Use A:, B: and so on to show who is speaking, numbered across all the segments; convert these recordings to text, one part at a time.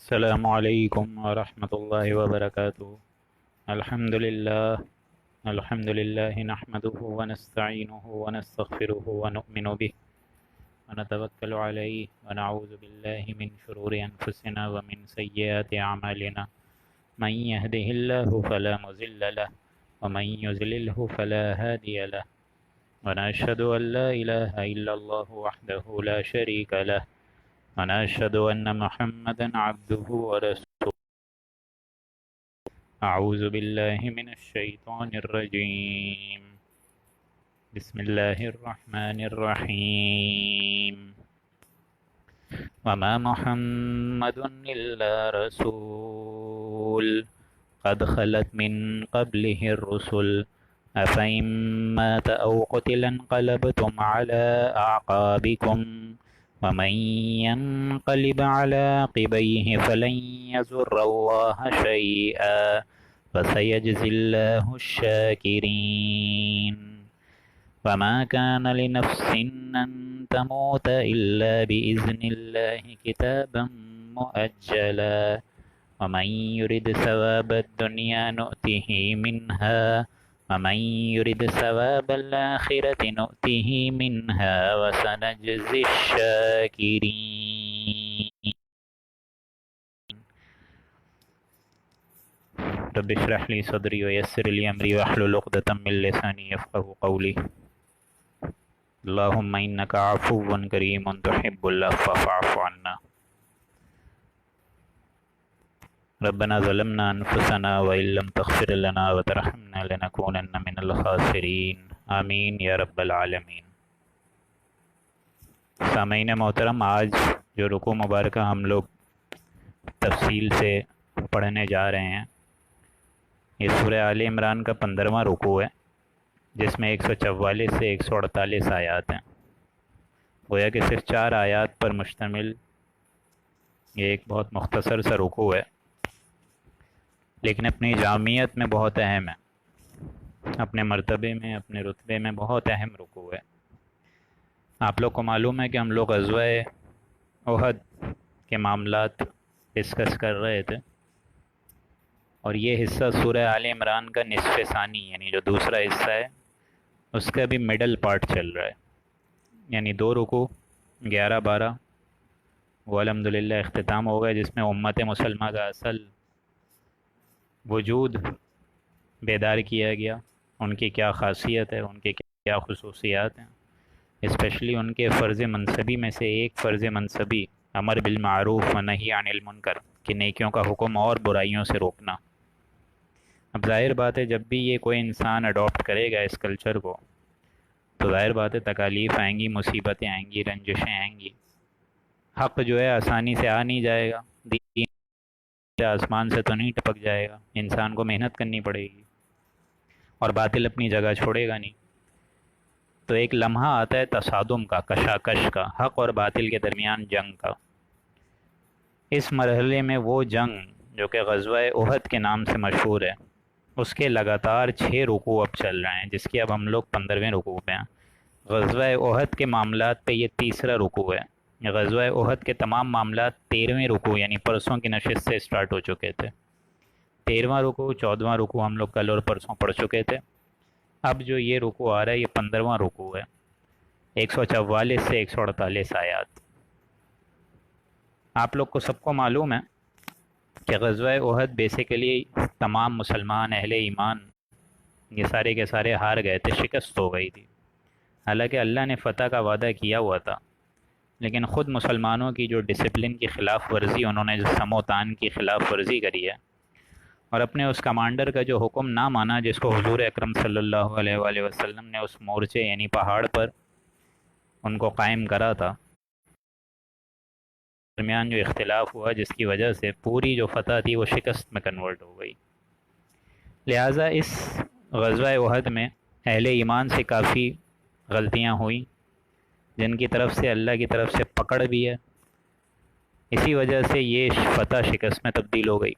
A: السلام علیکم ورحمۃ اللہ وبرکاتہ۔ الحمد للہ نحمده ونستعینه ونستغفره ونؤمن به ونتوکل علیہ ونعوذ باللہ من شرور انفسنا ومن سیئات اعمالنا من يهده الله فلا مضل له ومن يضلله فلا هادي له ونشهد ان لا اله الا الله وحده لا شريك له ونشهد ان محمدا عبده ورسوله۔ اعوذ باللہ من الشیطان الرجیم، بسم اللہ الرحمن الرحیم۔ وما محمد الا رسول قد خلت من قبله الرسل افإن مات او قتل انقلبتم على اعقابكم ومن ينقلب على عقبيه فلن يضر الله شيئا وسيجزي الله الشاكرين۔ وما كان لنفس أن تموت إلا بإذن الله كتابا مؤجلا ومن يرد ثواب الدنيا نؤته منها ومن يرد ثواب الآخرة نؤته منها وسنجزي الشاكرين۔ رب اشرح لي صدري ويسر لي أمري واحلل عقدة من لساني يفقهوا قولي۔ اللهم إنك عفو كريم تحب العفو فاعف عنا۔ ربنا ظلمنا أنفسنا وإن لم تغفر لنا وترحمنا لنكونن من الخاسرين، آمین یا رب العالمین۔ سامعین محترم، آج جو رکوع مبارکہ ہم لوگ تفصیل سے پڑھنے جا رہے ہیں، یہ سورہ آل عمران کا 15واں رکوع ہے، جس میں 144 سے 148 آیات ہیں۔ گویا کہ صرف 4 آیات پر مشتمل یہ ایک بہت مختصر سا رکوع ہے، لیکن اپنی جامعیت میں بہت اہم ہے، اپنے مرتبے میں، اپنے رتبے میں بہت اہم رکوع ہے۔ آپ لوگ کو معلوم ہے کہ ہم لوگ غزوہ احد کے معاملات ڈسکس کر رہے تھے، اور یہ حصہ سورہ آل عمران کا نصف ثانی یعنی جو دوسرا حصہ ہے اس کا بھی مڈل پارٹ چل رہا ہے، یعنی 2 رکوع 11-12 وہ الحمدللہ اختتام ہو گئے، جس میں امت مسلمہ کا اصل وجود بیدار کیا گیا، ان کی کیا خاصیت ہے، ان کے کیا خصوصیات ہیں، اسپیشلی ان کے فرض منصبی میں سے ایک فرض منصبی امر بالمعروف و نہی عن المنکر کہ نیکیوں کا حکم اور برائیوں سے روکنا۔ اب ظاہر بات ہے جب بھی یہ کوئی انسان اڈاپٹ کرے گا اس کلچر کو تو ظاہر بات ہے تکالیف آئیں گی، مصیبتیں آئیں گی، رنجشیں آئیں گی۔ حق جو ہے آسانی سے آ نہیں جائے گا، دین آسمان سے تو نہیں ٹپک جائے گا، انسان کو محنت کرنی پڑے گی، اور باطل اپنی جگہ چھوڑے گا نہیں۔ تو ایک لمحہ آتا ہے تصادم کا، کشاکش کا، حق اور باطل کے درمیان جنگ کا۔ اس مرحلے میں وہ جنگ جو کہ غزوہ احد کے نام سے مشہور ہے، اس کے لگاتار 6 رکوع اب چل رہے ہیں، جس کی اب ہم لوگ 15ویں رکوع پہ ہیں۔ غزوہ احد کے معاملات پہ یہ تیسرا رکوع ہے۔ غزوہ احد کے تمام معاملات 13ویں رکوع یعنی پرسوں کی نشست سے سٹارٹ ہو چکے تھے۔ 13واں رکوع، 14واں رکوع ہم لوگ کل اور پرسوں پڑھ چکے تھے۔ اب جو یہ رکوع آ رہا ہے یہ 15واں رکوع ہے، 144 سے 148 آیات۔ آپ لوگ کو سب کو معلوم ہے کہ غزوہ احد بیسیکلی تمام مسلمان اہل ایمان یہ سارے کے سارے ہار گئے تھے، شکست ہو گئی تھی۔ حالانکہ اللہ نے فتح کا وعدہ کیا ہوا تھا، لیکن خود مسلمانوں کی جو ڈسپلن کی خلاف ورزی، انہوں نے جو سم و تان کی خلاف ورزی کری ہے، اور اپنے اس کمانڈر کا جو حکم نہ مانا جس کو حضور اکرم صلی اللہ علیہ وآلہ وسلم نے اس مورچے یعنی پہاڑ پر ان کو قائم کرا تھا، درمیان جو اختلاف ہوا جس کی وجہ سے پوری جو فتح تھی وہ شکست میں کنورٹ ہو گئی۔ لہٰذا اس غزوہ احد میں اہل ایمان سے کافی غلطیاں ہوئیں، جن کی طرف سے اللہ کی طرف سے پکڑ بھی ہے، اسی وجہ سے یہ فتح شکست میں تبدیل ہو گئی۔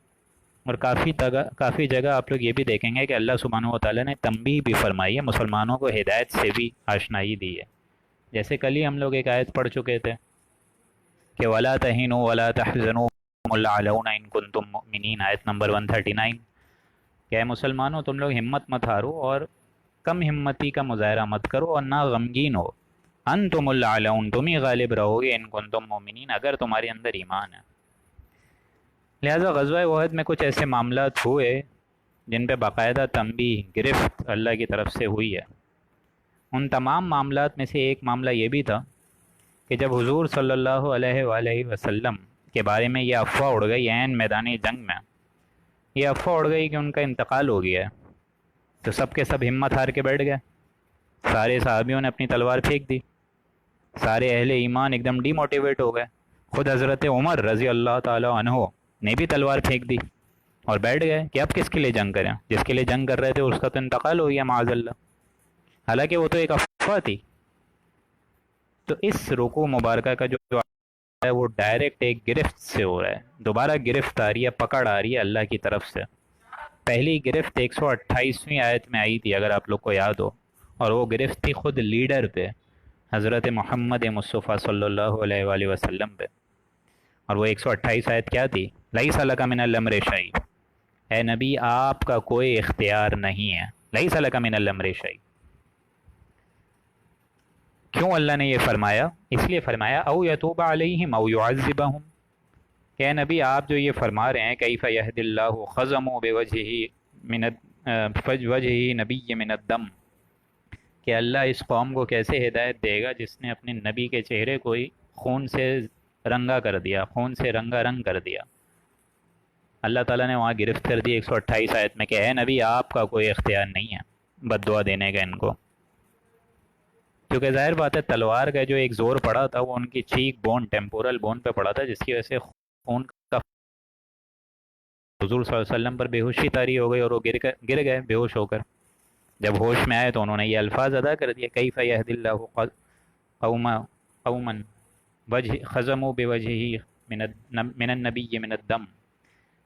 A: اور کافی جگہ آپ لوگ یہ بھی دیکھیں گے کہ اللہ سبحانہ و تعالیٰ نے تنبیہ بھی فرمائی ہے، مسلمانوں کو ہدایت سے بھی آشنائی دی ہے۔ جیسے کل ہی ہم لوگ ایک آیت پڑھ چکے تھے کہ وَلَا تَهِنُوا وَلَا تَحْزَنُوا انتم الاعلون ان کنتم مؤمنین، آیت نمبر 139۔ کہ اے مسلمانوں تم لوگ ہمت مت ہارو اور کم ہمتی کا مظاہرہ مت کرو اور نہ غمگین ہو، انتم الاعلون تم ہی غالب رہو گے، ان کنتم مؤمنین اگر تمہارے اندر ایمان ہے۔ لہٰذا غزوہ احد میں کچھ ایسے معاملات ہوئے جن پہ باقاعدہ تنبیہ گرفت اللہ کی طرف سے ہوئی ہے۔ ان تمام معاملات میں سے ایک معاملہ یہ بھی تھا کہ جب حضور صلی اللہ علیہ وآلہ وسلم کے بارے میں یہ افواہ اڑ گئی عین میدان جنگ میں، یہ افواہ اڑ گئی کہ ان کا انتقال ہو گیا ہے، تو سب کے سب ہمت ہار کے بیٹھ گئے، سارے صحابیوں نے اپنی تلوار پھینک دی، سارے اہل ایمان ایک دم ڈی موٹیویٹ ہو گئے۔ خود حضرت عمر رضی اللہ تعالی عنہ نے بھی تلوار پھینک دی اور بیٹھ گئے کہ اب کس کے لیے جنگ کریں، جس کے لیے جنگ کر رہے تھے اس کا تو انتقال ہو گیا معاذ اللہ، حالانکہ وہ تو ایک افواہ تھی۔ تو اس رکوع مبارکہ کا جو ہے وہ ڈائریکٹ ایک گرفت سے ہو رہا ہے، دوبارہ گرفت آ رہی ہے، پکڑ آ رہی ہے اللہ کی طرف سے۔ پہلی گرفت 128ویں آیت میں آئی تھی اگر آپ لوگ کو یاد ہو، اور وہ گرفت تھی خود لیڈر پہ، حضرت محمد مصطفیٰ صلی اللہ علیہ وآلہ وسلم پہ، اور وہ 128 آیت کیا تھی؟ لیس لک من الامر شیء، اے نبی آپ کا کوئی اختیار نہیں ہے، لیس لک من الامر شیء۔ کیوں اللہ نے یہ فرمایا؟ اس لیے فرمایا او یتوب علیہم او یعذبہم، کہ اے نبی آپ جو یہ فرما رہے ہیں کیف یہد اللہ خزموا بوجہہ نبی من الدم، کہ اللہ اس قوم کو کیسے ہدایت دے گا جس نے اپنے نبی کے چہرے کو ہی خون سے رنگا کر دیا، خون سے رنگا رنگ کر دیا۔ اللہ تعالیٰ نے وہاں گرفت کر دی 128 آیت میں کہ اے نبی آپ کا کوئی اختیار نہیں ہے بد دعا دینے کا ان کو، کیونکہ ظاہر بات ہے تلوار کا جو ایک زور پڑا تھا وہ ان کی چیک بون، ٹیمپورل بون پہ پڑا تھا، جس کی وجہ سے خون کا حضور صلی اللہ علیہ وسلم پر بے ہوشی طاری ہو گئی اور وہ گر گئے بے ہوش ہو کر۔ جب ہوش میں آئے تو انہوں نے یہ الفاظ ادا کر دیا کیف یہد اللہ قوما خزموا بوجہہ من النبی من الدم،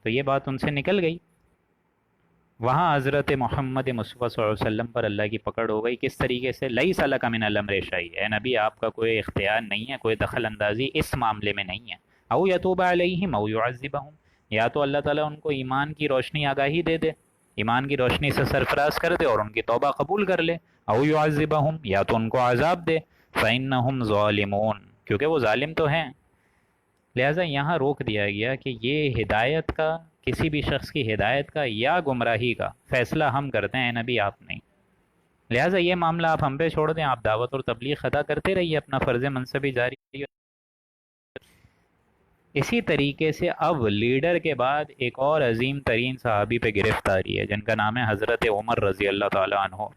A: تو یہ بات ان سے نکل گئی۔ وہاں حضرت محمد مصطفیٰ صلی اللہ علیہ وسلم پر اللہ کی پکڑ ہو گئی، کس طریقے سے؟ لیس لک من الامر شیء، اے نبی آپ کا کوئی اختیار نہیں ہے، کوئی دخل اندازی اس معاملے میں نہیں ہے۔ او یتوب علیہم او یعذبہم، یا تو اللہ تعالیٰ ان کو ایمان کی روشنی آگاہی دے دے، ایمان کی روشنی سے سرفراز کر دے اور ان کی توبہ قبول کر لے، او یعذبہم، یا تو ان کو عذاب دے، فإنہم ظالمون، کیونکہ وہ ظالم تو ہیں۔ لہٰذا یہاں روک دیا گیا کہ یہ ہدایت کا، کسی بھی شخص کی ہدایت کا یا گمراہی کا فیصلہ ہم کرتے ہیں، نبی آپ نہیں۔ لہٰذا یہ معاملہ آپ ہم پہ چھوڑ دیں، آپ دعوت اور تبلیغ ادا کرتے رہیے، اپنا فرض منصبی جاری رہیے۔ اسی طریقے سے اب لیڈر کے بعد ایک اور عظیم ترین صحابی پہ گرفتاری ہے جن کا نام ہے حضرت عمر رضی اللہ تعالیٰ عنہ،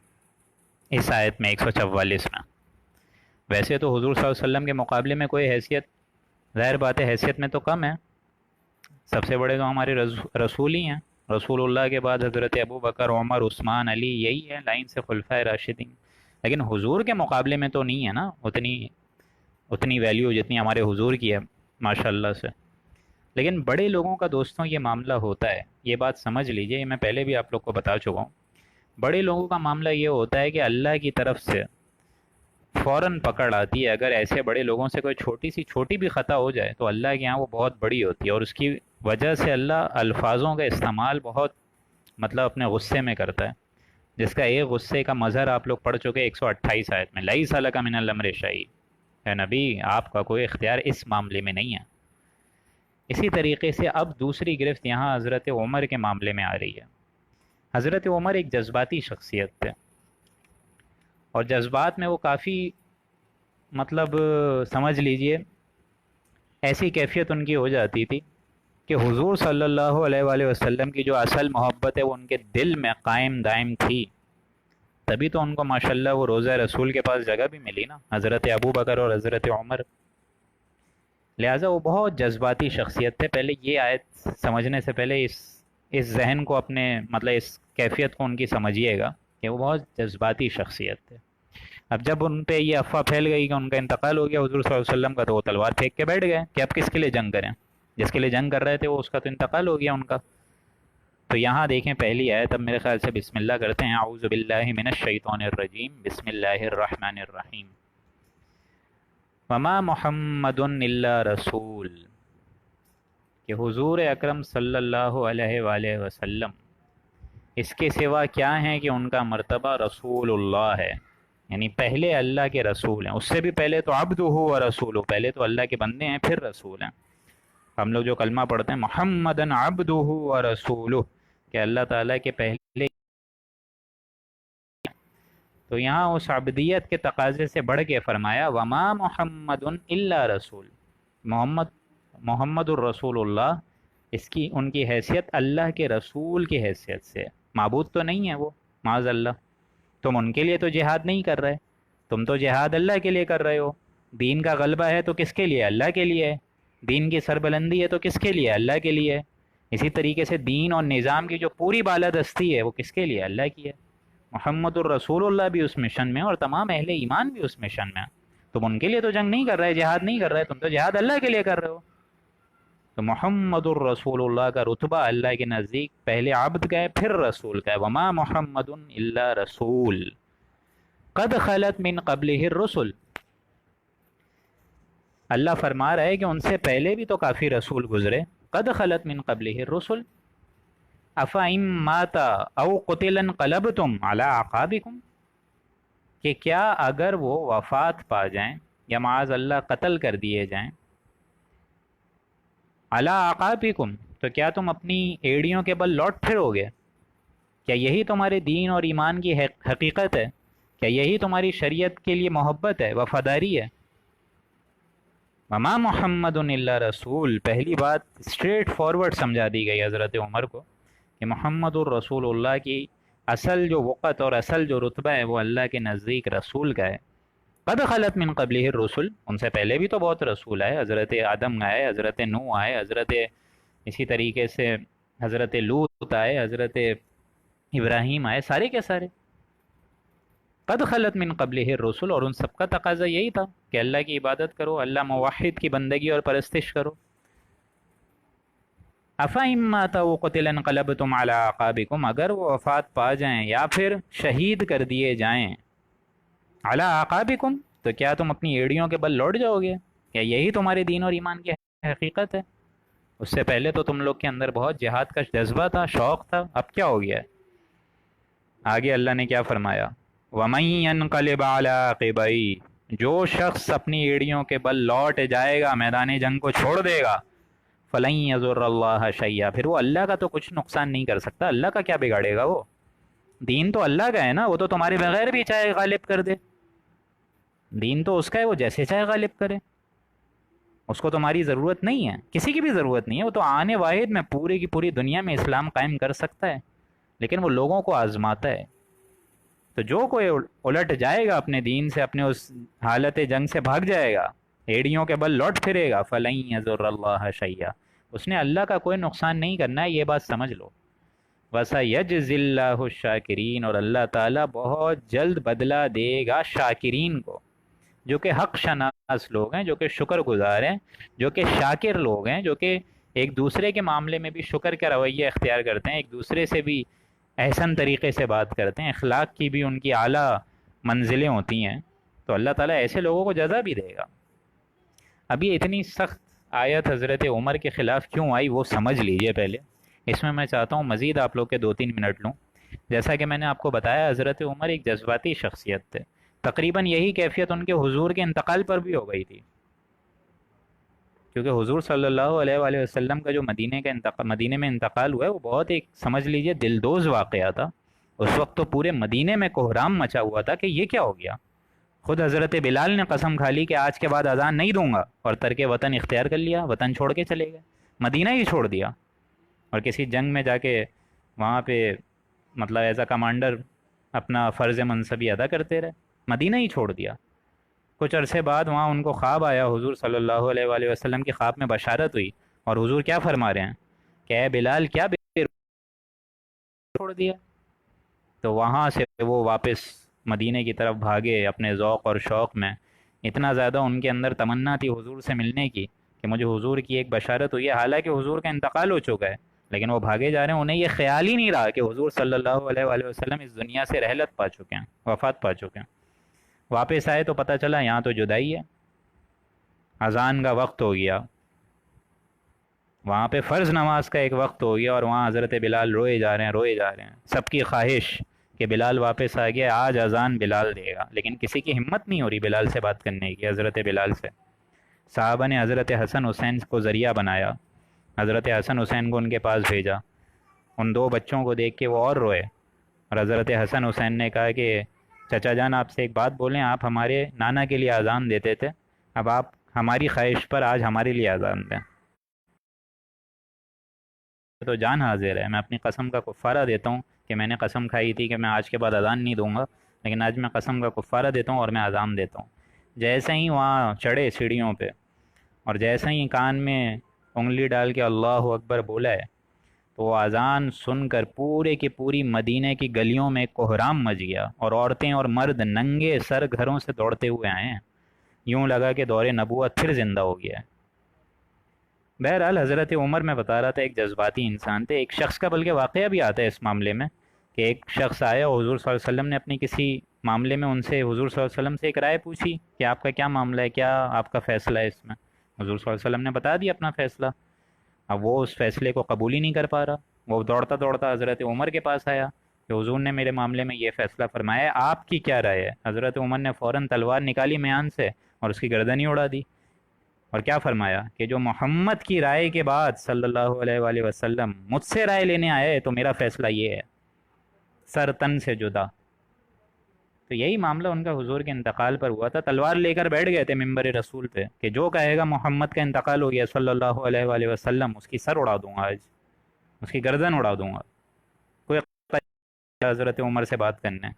A: اس آیت میں 144 میں۔ ویسے تو حضور صلی اللہ علیہ وسلم کے مقابلے میں کوئی حیثیت، ظاہر بات ہے حیثیت میں تو کم ہے، سب سے بڑے تو ہمارے رسول ہی ہیں، رسول اللہ کے بعد حضرت ابو بکر، عمر، عثمان، علی، یہی ہے لائن سے خلفائے راشدین، لیکن حضور کے مقابلے میں تو نہیں ہے نا اتنی ویلیو جتنی ہمارے حضور کی ہے ماشاء اللہ سے۔ لیکن بڑے لوگوں کا دوستوں یہ معاملہ ہوتا ہے، یہ بات سمجھ لیجئے، یہ میں پہلے بھی آپ لوگ کو بتا چکا ہوں، بڑے لوگوں کا معاملہ یہ ہوتا ہے کہ اللہ کی طرف سے فوراً پکڑ آتی ہے، اگر ایسے بڑے لوگوں سے کوئی چھوٹی بھی خطا ہو جائے تو اللہ کے ہاں وہ بہت بڑی ہوتی ہے، اور اس کی وجہ سے اللہ الفاظوں کا استعمال بہت اپنے غصے میں کرتا ہے، جس کا ایک غصے کا مظہر آپ لوگ پڑھ چکے 128 آیت میں، لیس لک من الامر شیء، اے نبی آپ کا کوئی اختیار اس معاملے میں نہیں ہے۔ اسی طریقے سے اب دوسری گرفت یہاں حضرت عمر کے معاملے میں آ رہی ہے۔ حضرت عمر ایک جذباتی شخصیت تھے، اور جذبات میں وہ کافی سمجھ لیجئے ایسی کیفیت ان کی ہو جاتی تھی کہ حضور صلی اللہ علیہ وآلہ وسلم کی جو اصل محبت ہے وہ ان کے دل میں قائم دائم تھی، تبھی تو ان کو ماشاءاللہ وہ روضہ رسول کے پاس جگہ بھی ملی نا، حضرت ابو بکر اور حضرت عمر۔ لہٰذا وہ بہت جذباتی شخصیت تھے۔ پہلے یہ آیت سمجھنے سے پہلے اس ذہن کو اپنے اس کیفیت کو ان کی سمجھیے گا کہ وہ بہت جذباتی شخصیت تھے۔ اب جب ان پہ یہ افواہ پھیل گئی کہ ان کا انتقال ہو گیا حضور صلی اللہ علیہ وسلم کا، تو وہ تلوار پھینک کے بیٹھ گئے کہ اب کس کے لیے جنگ کریں، جس کے لیے جنگ کر رہے تھے وہ اس کا تو انتقال ہو گیا ان کا۔ تو یہاں دیکھیں پہلی آیت، اب میرے خیال سے بسم اللہ کرتے ہیں، اعوذ باللہ من الشیطان الرجیم، بسم اللہ الرحمن الرحیم۔ وما محمد الا رسول، کہ حضور اکرم صلی اللہ علیہ وآلہ وسلم اس کے سوا کیا ہیں کہ ان کا مرتبہ رسول اللہ ہے، یعنی پہلے اللہ کے رسول ہیں، اس سے بھی پہلے تو عبدہ و رسول، پہلے تو اللہ کے بندے ہیں پھر رسول ہیں۔ ہم لوگ جو کلمہ پڑھتے ہیں محمدن عبدہ و رسولہ، کہ اللہ تعالیٰ کے پہلے، تو یہاں اس عبدیت کے تقاضے سے بڑھ کے فرمایا وما محمد الا رسول، محمد الرسول اللہ، اس کی ان کی حیثیت اللہ کے رسول کی حیثیت سے، معبود تو نہیں ہے وہ، معاذ اللہ۔ تم ان کے لیے تو جہاد نہیں کر رہے، تم تو جہاد اللہ کے لیے کر رہے ہو۔ دین کا غلبہ ہے تو کس کے لیے؟ اللہ کے لیے ہے۔ دین کی سربلندی ہے تو کس کے لیے؟ اللہ کے لیے ہے۔ اسی طریقے سے دین اور نظام کی جو پوری بالادستی ہے وہ کس کے لیے؟ اللہ کی ہے۔ محمد الرسول اللہ بھی اس مشن میں اور تمام اہل ایمان بھی اس مشن میں۔ تم ان کے لیے تو جنگ نہیں کر رہے، جہاد نہیں کر رہے، تم تو جہاد اللہ کے لیے کر رہے ہو۔ تو محمد الرسول اللہ کا رتبہ اللہ کے نزدیک پہلے عبد کا ہے پھر رسول کا ہے۔ وما محمد الا رسول قد خلت من قبلہ الرسل، اللہ فرما رہا ہے کہ ان سے پہلے بھی تو کافی رسول گزرے۔ قد خلت من قبلہ الرسل افئن مات او قتل انقلبتم علی اعقابکم، کہ کیا اگر وہ وفات پا جائیں یا معاذ اللہ قتل کر دیے جائیں، علی اعقابکم، تو کیا تم اپنی ایڑیوں کے بل لوٹ پھرو گے؟ کیا یہی تمہارے دین اور ایمان کی حقیقت ہے؟ کیا یہی تمہاری شریعت کے لیے محبت ہے، وفاداری ہے؟ وما محمد الا رسول، پہلی بات اسٹریٹ فارورڈ سمجھا دی گئی حضرت عمر کو کہ محمد الرسول اللہ کی اصل جو وقت اور اصل جو رتبہ ہے وہ اللہ کے نزدیک رسول کا ہے۔ قد خلت من قبلہ الرسل، ان سے پہلے بھی تو بہت رسول آئے، حضرت آدم آئے، حضرت نوح آئے، اسی طریقے سے حضرت لوط آئے، حضرت ابراہیم آئے، سارے کے سارے۔ قد خلت من قبلہ الرسل، اور ان سب کا تقاضا یہی تھا کہ اللہ کی عبادت کرو، اللہ موحد کی بندگی اور پرستش کرو۔ افئن مات او قتل انقلبتم علی اعقابکم، اگر وہ وفات پا جائیں یا پھر شہید کر دیے جائیں، علی اعقابکم، تو کیا تم اپنی ایڑیوں کے بل لوٹ جاؤ گے؟ کیا یہی تمہارے دین اور ایمان کی حقیقت ہے؟ اس سے پہلے تو تم لوگ کے اندر بہت جہاد کا جذبہ تھا، شوق تھا، اب کیا ہو گیا ہے؟ آگے اللہ نے کیا فرمایا؟ وَمَن يَنْقَلِبْ عَلَىٰ عَقِبَيْهِ، جو شخص اپنی ایڑیوں کے بل لوٹ جائے گا، میدان جنگ کو چھوڑ دے گا، فَلَن يَضُرَّ اللَّهَ شَيْئًا، پھر وہ اللہ کا تو کچھ نقصان نہیں کر سکتا، اللہ کا کیا بگاڑے گا وہ؟ دین تو اللہ کا ہے نا، وہ تو تمہارے بغیر بھی چاہے غالب کر دے، دین تو اس کا ہے، وہ جیسے چاہے غالب کرے، اس کو تمہاری ضرورت نہیں ہے، کسی کی بھی ضرورت نہیں ہے، وہ تو آنے واحد میں پوری کی پوری دنیا میں اسلام قائم کر سکتا ہے، لیکن وہ لوگوں کو آزماتا ہے۔ تو جو کوئی الٹ جائے گا اپنے دین سے، اپنے اس حالت جنگ سے بھاگ جائے گا، ایڑیوں کے بل لوٹ پھرے گا، فَلَن يَضُرَّ اللَّهَ شَيْئًا، اس نے اللہ کا کوئی نقصان نہیں کرنا ہے، یہ بات سمجھ لو۔ وَسَيَجْزِي اللَّهُ الشَّاكِرِينَ، اور اللہ تعالیٰ بہت جلد بدلہ دے گا شاکرین کو، جو کہ حق شناس لوگ ہیں، جو کہ شکر گزار ہیں، جو کہ شاکر لوگ ہیں، جو کہ ایک دوسرے کے معاملے میں بھی شکر کا رویہ اختیار کرتے ہیں، ایک دوسرے سے بھی احسن طریقے سے بات کرتے ہیں، اخلاق کی بھی ان کی اعلیٰ منزلیں ہوتی ہیں، تو اللہ تعالیٰ ایسے لوگوں کو جزا بھی دے گا۔ ابھی اتنی سخت آیت حضرت عمر کے خلاف کیوں آئی وہ سمجھ لیجئے پہلے، اس میں چاہتا ہوں مزید آپ لوگ کے 2-3 منٹ لوں۔ جیسا کہ میں نے آپ کو بتایا، حضرت عمر ایک جذباتی شخصیت تھے، تقریباً یہی کیفیت ان کے حضور کے انتقال پر بھی ہو گئی تھی، کیونکہ حضور صلی اللہ علیہ وآلہ وسلم کا جو مدینے میں انتقال ہوا ہے وہ بہت ایک سمجھ لیجئے دلدوز واقعہ تھا۔ اس وقت تو پورے مدینے میں کوہرام مچا ہوا تھا کہ یہ کیا ہو گیا۔ خود حضرت بلال نے قسم کھا لی کہ آج کے بعد اذان نہیں دوں گا، اور ترک وطن اختیار کر لیا، وطن چھوڑ کے چلے گئے، مدینہ ہی چھوڑ دیا، اور کسی جنگ میں جا کے وہاں پہ مطلب ایز اے کمانڈر اپنا فرض منصبی ادا کرتے رہے، مدینہ ہی چھوڑ دیا۔ کچھ عرصے بعد وہاں ان کو خواب آیا، حضور صلی اللہ علیہ وآلہ وسلم کی خواب میں بشارت ہوئی، اور حضور کیا فرما رہے ہیں کہ اے بلال کیا چھوڑ دیا؟ تو وہاں سے وہ واپس مدینے کی طرف بھاگے اپنے ذوق اور شوق میں، اتنا زیادہ ان کے اندر تمنا تھی حضور سے ملنے کی کہ مجھے حضور کی ایک بشارت ہوئی ہے، حالانکہ حضور کا انتقال ہو چکا ہے، لیکن وہ بھاگے جا رہے ہیں، انہیں یہ خیال ہی نہیں رہا کہ حضور صلی اللہ علیہ وآلہ وسلم اس دنیا سے رحلت پا چکے ہیں، وفات پا چکے ہیں۔ واپس آئے تو پتہ چلا یہاں تو جدائی ہے، اذان کا وقت ہو گیا، وہاں پہ فرض نماز کا ایک وقت ہو گیا اور وہاں حضرت بلال روئے جا رہے ہیں روئے جا رہے ہیں، سب کی خواہش کہ بلال واپس آ گیا، آج اذان بلال دے گا، لیکن کسی کی ہمت نہیں ہو رہی بلال سے بات کرنے کی، حضرت بلال سے۔ صحابہ نے حضرت حسن حسین کو ذریعہ بنایا، حضرت حسن حسین کو ان کے پاس بھیجا، ان دو بچوں کو دیکھ کے وہ اور روئے، اور حضرت حسن حسین نے کہا کہ چچا جان آپ سے ایک بات بولیں، آپ ہمارے نانا کے لیے اذان دیتے تھے، اب آپ ہماری خواہش پر آج ہمارے لیے اذان دیں۔ تو جان حاضر ہے، میں اپنی قسم کا کفارہ دیتا ہوں کہ میں نے قسم کھائی تھی کہ میں آج کے بعد اذان نہیں دوں گا، لیکن آج میں قسم کا کفارہ دیتا ہوں اور میں اذان دیتا ہوں۔ جیسے ہی وہاں چڑھے سیڑھیوں پہ اور جیسے ہی کان میں انگلی ڈال کے اللہ اکبر بولا ہے، تو وہ اذان سن کر پورے کی پوری مدینہ کی گلیوں میں کوہرام مچ گیا، اور عورتیں اور مرد ننگے سر گھروں سے دوڑتے ہوئے آئے ہیں، یوں لگا کہ دور نبوت پھر زندہ ہو گیا ہے۔ بہرحال حضرت عمر میں بتا رہا تھا ایک جذباتی انسان تھے، ایک شخص کا بلکہ واقعہ بھی آتا ہے اس معاملے میں کہ ایک شخص آیا، حضور صلی اللہ علیہ وسلم نے اپنی کسی معاملے میں ان سے حضور صلی اللہ علیہ وسلم سے ایک رائے پوچھی کہ آپ کا کیا معاملہ ہے، کیا آپ کا فیصلہ ہے اس میں؟ حضور صلی اللہ علیہ وسلم نے بتا دیا اپنا فیصلہ، اب وہ اس فیصلے کو قبول ہی نہیں کر پا رہا، وہ دوڑتا دوڑتا حضرت عمر کے پاس آیا کہ حضور نے میرے معاملے میں یہ فیصلہ فرمایا ہے، آپ کی کیا رائے ہے؟ حضرت عمر نے فوراً تلوار نکالی میان سے اور اس کی گردن ہی اڑا دی، اور کیا فرمایا کہ جو محمد کی رائے کے بعد صلی اللہ علیہ وآلہ وسلم مجھ سے رائے لینے آئے تو میرا فیصلہ یہ ہے، سر تن سے جدا۔ تو یہی معاملہ ان کا حضور کے انتقال پر ہوا تھا، تلوار لے کر بیٹھ گئے تھے ممبر رسول پہ کہ جو کہے گا محمد کا انتقال ہو گیا صلی اللہ علیہ وآلہ وسلم، اس کی سر اڑا دوں گا، آج اس کی گردن اڑا دوں گا۔ کوئی حضرت عمر سے بات کرنے،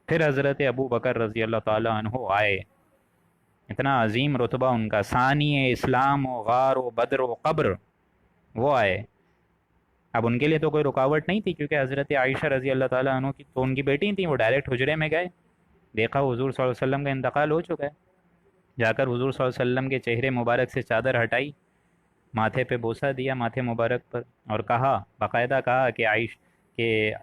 A: پھر حضرت ابو بکر رضی اللہ تعالیٰ عنہ آئے، اتنا عظیم رتبہ ان کا، ثانی اسلام و غار و بدر و قبر، وہ آئے۔ اب ان کے لیے تو کوئی رکاوٹ نہیں تھی کیونکہ حضرت عائشہ رضی اللہ تعالیٰ عنہ کی تو ان کی بیٹی تھیں، وہ ڈائریکٹ حجرے میں گئے، دیکھا حضور صلی اللہ علیہ وسلم کا انتقال ہو چکا ہے، جا کر حضور صلی اللہ علیہ وسلم کے چہرے مبارک سے چادر ہٹائی، ماتھے پہ بوسہ دیا ماتھے مبارک پر، اور کہا، باقاعدہ کہا کہ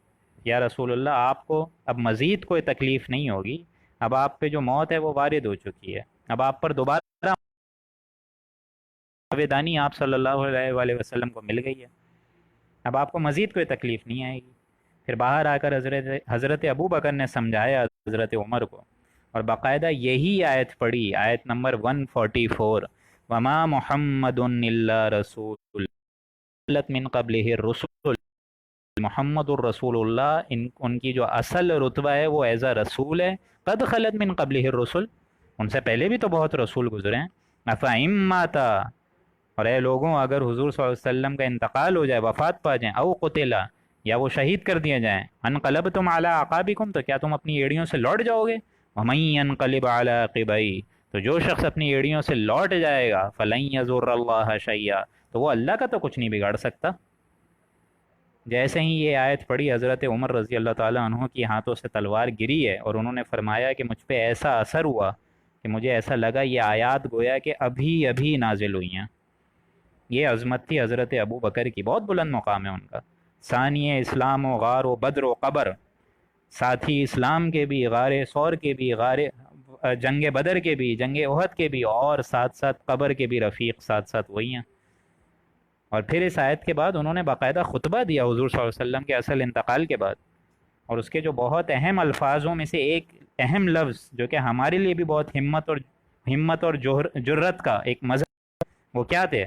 A: یا رسول اللہ آپ کو اب مزید کوئی تکلیف نہیں ہوگی، اب آپ پہ جو موت ہے وہ وارد ہو چکی ہے، اب آپ پر دوبارہ عویدانی آپ صلی اللہ علیہ وآلہ وسلم کو مل گئی ہے، اب آپ کو مزید کوئی تکلیف نہیں آئے گی۔ پھر باہر آ کر حضرت ابو بکر نے سمجھایا حضرت عمر کو، اور باقاعدہ یہی آیت پڑھی، آیت نمبر 144، وما محمد الا رسول خلت من قبلہ الرسل، محمد الرسول اللہ، ان کی جو اصل رتبہ ہے وہ ایز اے رسول ہے، قد خلت من قبلہ الرسل، ان سے پہلے بھی تو بہت رسول گزرے ہیں، افئن ماتا، اور اے لوگوں اگر حضور صلی اللہ علیہ وسلم کا انتقال ہو جائے، وفات پا جائیں، او قتلا، یا وہ شہید کر دیے جائیں، انقلبتم علی اعقابکم، تو کیا تم اپنی ایڑیوں سے لوٹ جاؤ گے؟ ومن ینقلب علی عقبیہ، تو جو شخص اپنی ایڑیوں سے لوٹ جائے گا، فلن یضر اللہ شیئا، تو وہ اللہ کا تو کچھ نہیں بگاڑ سکتا۔ جیسے ہی یہ آیت پڑھی، حضرت عمر رضی اللہ تعالیٰ عنہ کی ہاتھوں سے تلوار گری ہے، اور انہوں نے فرمایا کہ مجھ پہ ایسا اثر ہوا کہ مجھے ایسا لگا یہ آیات گویا کہ ابھی ابھی نازل ہوئی ہیں۔ یہ عظمت تھی حضرت ابو بکر کی، بہت بلند مقام ہے ان کا، ثانی اسلام و غار و بدر و قبر، ساتھی اسلام کے بھی، غار ثور کے بھی، جنگ بدر کے بھی، جنگ احد کے بھی، اور ساتھ ساتھ قبر کے بھی رفیق ساتھ ساتھ وہی ہیں۔ اور پھر اس آیت کے بعد انہوں نے باقاعدہ خطبہ دیا حضور صلی اللہ علیہ وسلم کے اصل انتقال کے بعد، اور اس کے جو بہت اہم الفاظوں میں سے ایک اہم لفظ جو کہ ہمارے لیے بھی بہت ہمت اور جرت کا ایک مظہر، وہ کیا تھے؟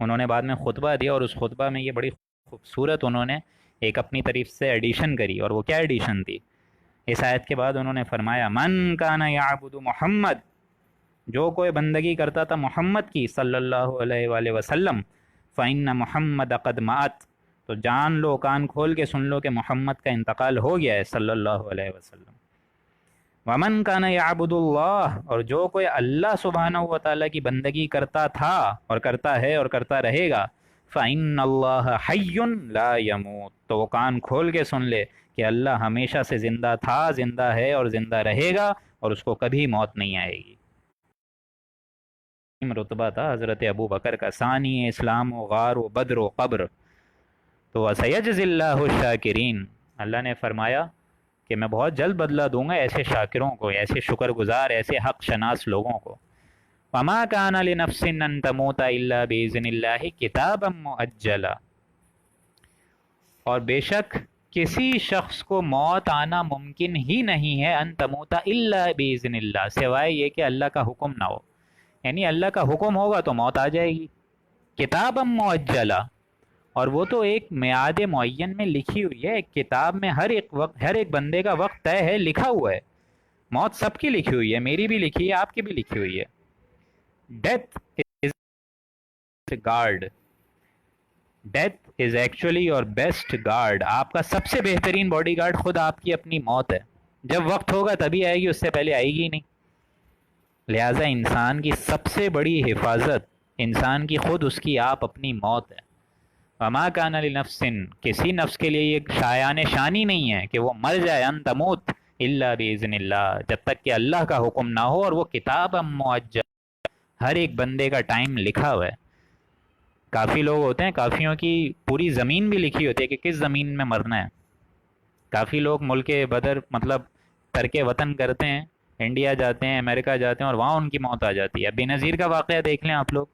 A: انہوں نے بعد میں خطبہ دیا، اور اس خطبہ میں یہ بڑی خوبصورت انہوں نے ایک اپنی طریف سے ایڈیشن کری، اور وہ کیا ایڈیشن تھی؟ اس آیت کے بعد انہوں نے فرمایا، من کان یعبد محمد، جو کوئی بندگی کرتا تھا محمد کی صلی اللہ علیہ وآلہ وسلم، فإن محمد قد مات، تو جان لو، کان کھول کے سن لو کہ محمد کا انتقال ہو گیا ہے صلی اللہ علیہ وسلم۔ ومن کان یعبد اللہ، اور جو کوئی اللہ سبحانہ و تعالیٰ کی بندگی کرتا تھا اور کرتا ہے اور کرتا رہے گا، فإن اللہ حی لا یموت، تو وہ کان کھول کے سن لے کہ اللہ ہمیشہ سے زندہ تھا، زندہ ہے اور زندہ رہے گا، اور اس کو کبھی موت نہیں آئے گی۔ رتبہ تھا حضرت ابو بکر کا، ثانی اسلام و غار و بدر و قبر، تو وَسَيَجْزِي اللَّهُ الشَّاكِرِينَ، اللہ نے فرمایا کہ میں بہت جلد بدلہ دوں گا ایسے شاکروں کو، ایسے شکر گزار، ایسے حق شناس لوگوں کو۔ وما كان لنفس ان تموت الا باذن اللہ کتابا مؤجلا، اور بے شک کسی شخص کو موت آنا ممکن ہی نہیں ہے، ان تموت الا باذن اللہ، سوائے یہ کہ اللہ کا حکم نہ ہو، یعنی اللہ کا حکم ہوگا تو موت آ جائے گی، کتابا مؤجلا، اور وہ تو ایک میعاد معین میں لکھی ہوئی ہے، ایک کتاب میں ہر ایک وقت، ہر ایک بندے کا وقت طے ہے، لکھا ہوا ہے، موت سب کی لکھی ہوئی ہے، میری بھی لکھی ہے، آپ کی بھی لکھی ہوئی ہے. Death is guard, death is actually your best guard, آپ کا سب سے بہترین باڈی گارڈ خود آپ کی اپنی موت ہے، جب وقت ہوگا تبھی آئے گی، اس سے پہلے آئے گی نہیں. لہٰذا انسان کی سب سے بڑی حفاظت انسان کی خود اس کی آپ اپنی موت ہے. وما کان لنفس، کسی نفس کے لیے یہ شایان شانی نہیں ہے کہ وہ مر جائے، ان تموت الا باذن اللہ، جب تک کہ اللہ کا حکم نہ ہو، اور وہ کتاب مؤجل، ہر ایک بندے کا ٹائم لکھا ہوا ہے. کافی لوگ ہوتے ہیں، کافیوں کی پوری زمین بھی لکھی ہوتی ہے کہ کس زمین میں مرنا ہے. کافی لوگ ملک بدر مطلب ترک وطن کرتے ہیں، انڈیا جاتے ہیں، امریکہ جاتے ہیں، اور وہاں ان کی موت آ جاتی ہے. بے نظیر کا واقعہ دیکھ لیں آپ لوگ،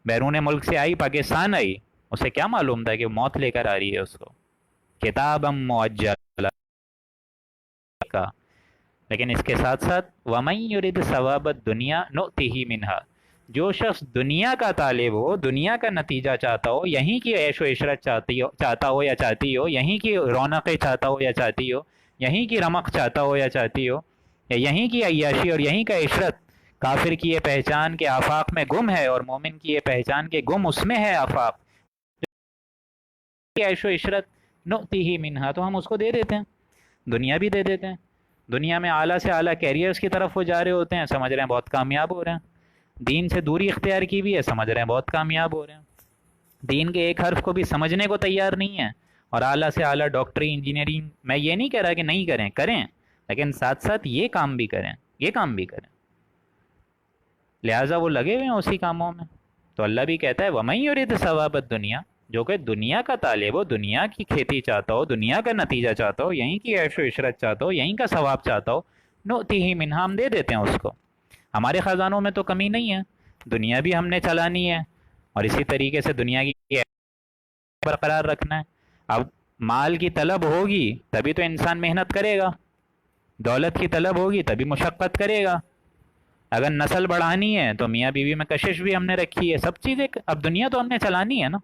A: بیرون ملک سے آئی، پاکستان آئی، اسے کیا معلوم تھا کہ موت لے کر آ رہی ہے اس کو، کتاب مؤجل کا. لیکن اس کے ساتھ ساتھ وَمَن يُرِدْ ثَوَابَ الدُّنْيَا نُؤْتِهِ مِنْهَا، جو شخص دنیا کا طالب ہو، دنیا کا نتیجہ چاہتا ہو، یہیں کی عیش و عشرت چاہتا ہو یا چاہتی ہو، یہیں کی رونقیں چاہتا ہو یا چاہتی ہو، یہیں کی رمق چاہتا ہو یا چاہتی ہو، یا یہیں کی عیاشی اور یہیں کا عشرت، کافر کی یہ پہچان کے آفاق میں گم ہے، اور مومن کی یہ پہچان کے گم اس میں ہے آفاق، عیش و عشرت نؤتیہ منہا، تو ہم اس کو دے دیتے ہیں، دنیا بھی دے دیتے ہیں. دنیا میں اعلیٰ سے اعلیٰ کیریئرز کی طرف وہ جا رہے ہوتے ہیں، سمجھ رہے ہیں بہت کامیاب ہو رہے ہیں. دین سے دوری اختیار کی بھی ہے، سمجھ رہے ہیں بہت کامیاب ہو رہے ہیں. دین کے ایک حرف کو بھی سمجھنے کو تیار نہیں ہے، اور اعلیٰ سے اعلیٰ ڈاکٹری، انجینئرنگ، میں یہ نہیں کہہ رہا کہ نہیں کریں، کریں، لیکن ساتھ ساتھ یہ کام بھی کریں، یہ کام بھی کریں. لہٰذا وہ لگے ہوئے ہیں اسی کاموں میں. تو اللہ بھی کہتا ہے وَمَن يُرِدْ ثَوَابَ الدُّنْيَا، جو کہ دنیا کا طالب ہو، دنیا کی کھیتی چاہتا ہو، دنیا کا نتیجہ چاہتا ہو، یہیں کی عیش و عشرت چاہتا ہو، یہیں کا ثواب چاہتا ہو، نؤتیہ منہا، ہم دے دیتے ہیں اس کو. ہمارے خزانوں میں تو کمی نہیں ہے، دنیا بھی ہم نے چلانی ہے، اور اسی طریقے سے دنیا کی برقرار رکھنا ہے. اب مال کی طلب ہوگی تبھی تو انسان محنت کرے گا، دولت کی طلب ہوگی تبھی مشقت کرے گا. اگر نسل بڑھانی ہے تو میاں بیوی میں کشش بھی ہم نے رکھی ہے، سب چیزیں اب دنیا تو ہم نے چلانی ہے نا.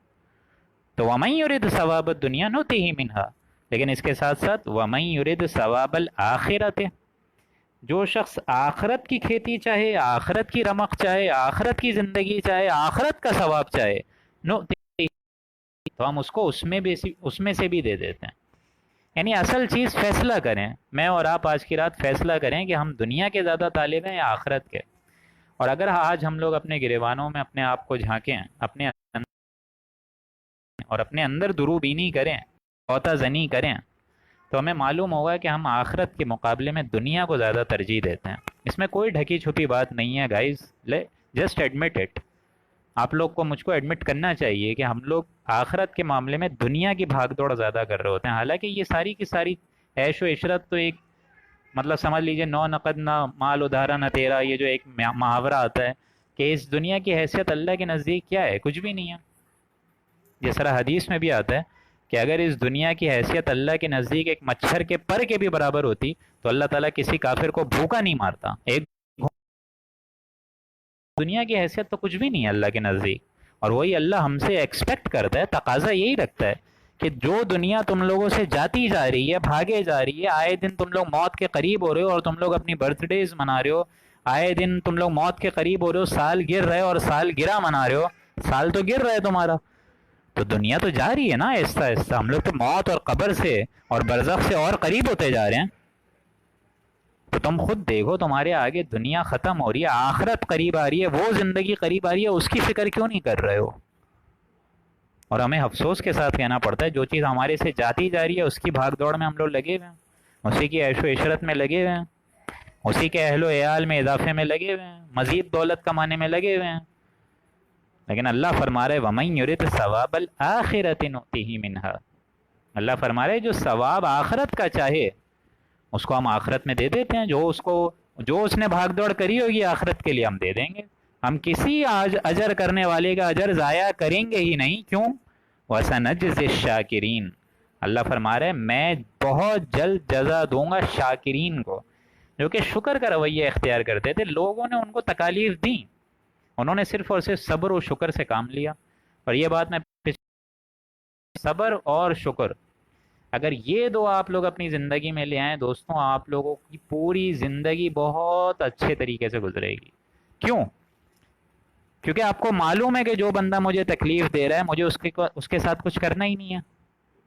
A: تو وَمَن يُرِدْ ثَوَابَ الدُّنْيَا نُؤْتِهِ مِنْهَا، لیکن اس کے ساتھ ساتھ وَمَن يُرِدْ ثَوَابَ الْآخِرَةِ، جو شخص آخرت کی کھیتی چاہے، آخرت کی رمق چاہے، آخرت کی زندگی چاہے، آخرت کا ثواب چاہے، نؤتِهِ، تو ہم اس کو اس میں سے بھی دے دیتے ہیں. یعنی اصل چیز فیصلہ کریں، میں اور آپ آج کی رات فیصلہ کریں کہ ہم دنیا کے زیادہ طالب ہیں یا آخرت کے. اور اگر آج ہم لوگ اپنے گریبانوں میں اپنے آپ کو جھانکیں، اور اپنے اندر درو بینی کریں، غوطہ زنی کریں، تو ہمیں معلوم ہوگا کہ ہم آخرت کے مقابلے میں دنیا کو زیادہ ترجیح دیتے ہیں. اس میں کوئی ڈھکی چھپی بات نہیں ہے گائز، جسٹ ایڈمٹ اٹ. آپ لوگ کو، مجھ کو ایڈمٹ کرنا چاہیے کہ ہم لوگ آخرت کے معاملے میں دنیا کی بھاگ دوڑ زیادہ کر رہے ہوتے ہیں. حالانکہ یہ ساری کی ساری عیش و عشرت تو ایک مطلب سمجھ لیجئے، نو نقد نہ مال ادھارا نہ تیرا، یہ جو ایک محاورہ آتا ہے کہ اس دنیا کی حیثیت اللہ کے نزدیک کیا ہے، کچھ بھی نہیں ہے. جس طرح حدیث میں بھی آتا ہے کہ اگر اس دنیا کی حیثیت اللہ کے نزدیک ایک مچھر کے پر کے بھی برابر ہوتی تو اللہ تعالیٰ کسی کافر کو بھوکا نہیں مارتا. دنیا کی حیثیت تو کچھ بھی نہیں ہے اللہ کے نزدیک. اور وہی اللہ ہم سے ایکسپیکٹ کرتا ہے، تقاضا یہی رکھتا ہے کہ جو دنیا تم لوگوں سے جاتی جا رہی ہے، بھاگے جا رہی ہے، آئے دن تم لوگ موت کے قریب ہو رہے ہو، اور تم لوگ اپنی برتھ ڈیز منا رہے ہو، آئے دن تم لوگ موت کے قریب ہو رہے ہو، سال گر رہے ہو اور سال گرا منا رہے ہو، سال تو گر رہا ہے تمہارا، تو دنیا تو جا رہی ہے نا آہستہ آہستہ. ہم لوگ تو موت اور قبر سے اور برزخ سے اور قریب ہوتے جا رہے ہیں. تو تم خود دیکھو، تمہارے آگے دنیا ختم ہو رہی ہے، آخرت قریب آ رہی ہے، وہ زندگی قریب آ رہی ہے، اس کی فکر کیوں نہیں کر رہے ہو؟ اور ہمیں افسوس کے ساتھ کہنا پڑتا ہے جو چیز ہمارے سے جاتی جا رہی ہے اس کی بھاگ دوڑ میں ہم لوگ لگے ہوئے ہیں، اسی کی عیش و عشرت میں لگے ہوئے ہیں، اسی کے اہل و عیال میں اضافے میں لگے ہوئے ہیں، مزید دولت کمانے میں لگے ہوئے ہیں. لیکن اللہ فرما رہے وَمَن يُرِدْ ثَوَابَ الْآخِرَةِ نُؤْتِهِ مِنْهَا، اللہ فرما رہے جو ثواب آخرت کا چاہے اس کو ہم آخرت میں دے دیتے ہیں. جو اس کو جو اس نے بھاگ دوڑ کری ہوگی آخرت کے لیے ہم دے دیں گے. ہم کسی اجر کرنے والے کا اجر ضائع کریں گے ہی نہیں. کیوں؟ وَسَنَجْزِي الشَّاكِرِينَ. اللہ فرما رہے ہیں میں بہت جلد جزا دوں گا شاکرین کو، جو کہ شکر کا رویہ اختیار کرتے تھے. لوگوں نے ان کو تکالیف دیں، انہوں نے صرف اور صرف صبر و شکر سے کام لیا. اور یہ بات میں صبر اور شکر، اگر یہ دو آپ لوگ اپنی زندگی میں لے آئیں دوستوں، آپ لوگوں کی پوری زندگی بہت اچھے طریقے سے گزرے گی. کیوں؟ کیونکہ آپ کو معلوم ہے کہ جو بندہ مجھے تکلیف دے رہا ہے مجھے اس کے ساتھ کچھ کرنا ہی نہیں ہے.